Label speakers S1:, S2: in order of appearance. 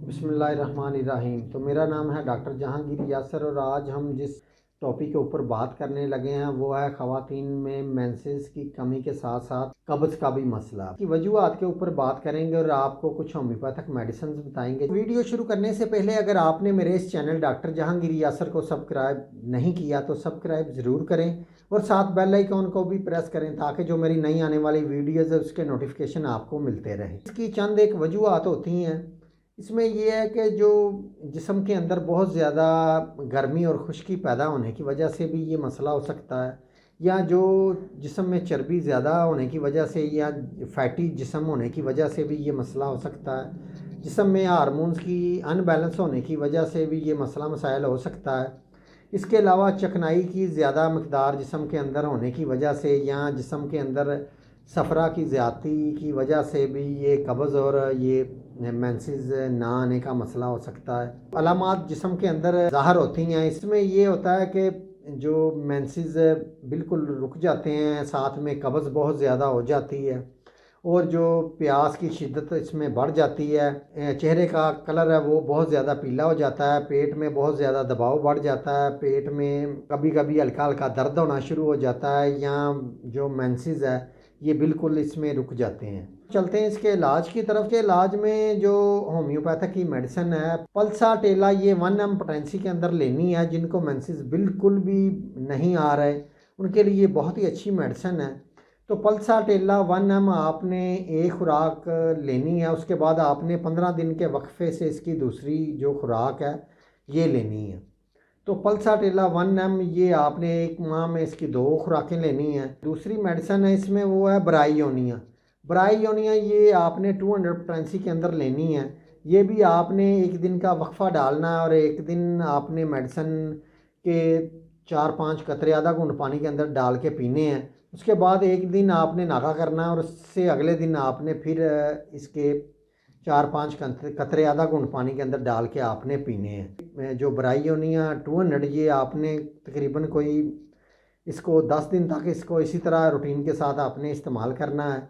S1: बिस्मिल्लाहिर्रहमानिर्रहीम। तो मेरा नाम है डॉक्टर जहांगीर यासर और आज हम जिस टॉपिक के ऊपर बात करने लगे हैं वो है ख़वातीन में मेंसेस की कमी के साथ साथ कब्ज़ का भी मसला की वजूहात के ऊपर बात करेंगे और आपको कुछ होम्योपैथिक मेडिसिन बताएंगे। वीडियो शुरू करने से पहले अगर आपने मेरे इस चैनल डॉक्टर जहांगीर यासर को सब्सक्राइब नहीं किया तो सब्सक्राइब ज़रूर करें और साथ बेल आइकॉन को भी प्रेस करें ताकि जो मेरी नई आने वाली वीडियोज़ है उसके नोटिफिकेशन आपको मिलते रहे। इसकी चंद एक वजूहात होती हैं। इसमें यह है कि जो जिस्म के अंदर बहुत ज़्यादा गर्मी और खुश्की पैदा होने की वजह से भी ये मसला हो सकता है, या जो जिस्म में चर्बी ज़्यादा होने की वजह से या फैटी जिस्म होने की वजह से भी ये मसला हो सकता है। जिस्म में हार्मोन्स की अनबैलेंस होने की वजह से भी ये मसला मसाइल हो सकता है। इसके अलावा चिकनाई की ज़्यादा मकदार जिस्म के अंदर होने की वजह से या जिस्म के अंदर सफ़रा की ज़्यादती की वजह से भी ये कब्ज़ और ये मेंसेस ना आने का मसला हो सकता है। अलामात जिस्म के अंदर ज़ाहिर होती हैं। इसमें ये होता है कि जो मेंसेस बिल्कुल रुक जाते हैं, साथ में कब्ज़ बहुत ज़्यादा हो जाती है और जो प्यास की शिद्दत इसमें बढ़ जाती है। चेहरे का कलर है वो बहुत ज़्यादा पीला हो जाता है। पेट में बहुत ज़्यादा दबाव बढ़ जाता है। पेट में कभी कभी हल्का हल्का दर्द होना शुरू हो जाता है या जो मेंसेस है ये बिल्कुल इसमें रुक जाते हैं। चलते हैं इसके इलाज की तरफ। के इलाज में जो होम्योपैथिक की मेडिसिन है पल्साटेला, ये 1 mg पोटेंसी के अंदर लेनी है। जिनको मेंसेस बिल्कुल भी नहीं आ रहे उनके लिए बहुत ही अच्छी मेडिसिन है। तो पल्साटेला 1 mg आपने एक खुराक लेनी है, उसके बाद आपने 15 दिन के वक्फे से इसकी दूसरी जो खुराक है ये लेनी है। तो पल्साटेला 1 mg ये आपने एक माह में इसकी 2 खुराकें लेनी है। दूसरी मेडिसिन है इसमें वो है ब्राईओनिया। ब्राईओनिया ये आपने 200 पोटेंसी के अंदर लेनी है। ये भी आपने एक दिन का वक्फा डालना है और एक दिन आपने मेडिसिन के 4-5 कतरे आधा घूंट पानी के अंदर डाल के पीने हैं। उसके बाद एक दिन आपने नागा करना है और उससे अगले दिन आपने फिर इसके 4-5 कतरे आधा घूंट पानी के अंदर डाल के आपने पीने हैं। जो ब्राईओनिया 200 ये आपने तकरीबन कोई इसको 10 दिन तक इसको इसी तरह रूटीन के साथ आपने इस्तेमाल करना है।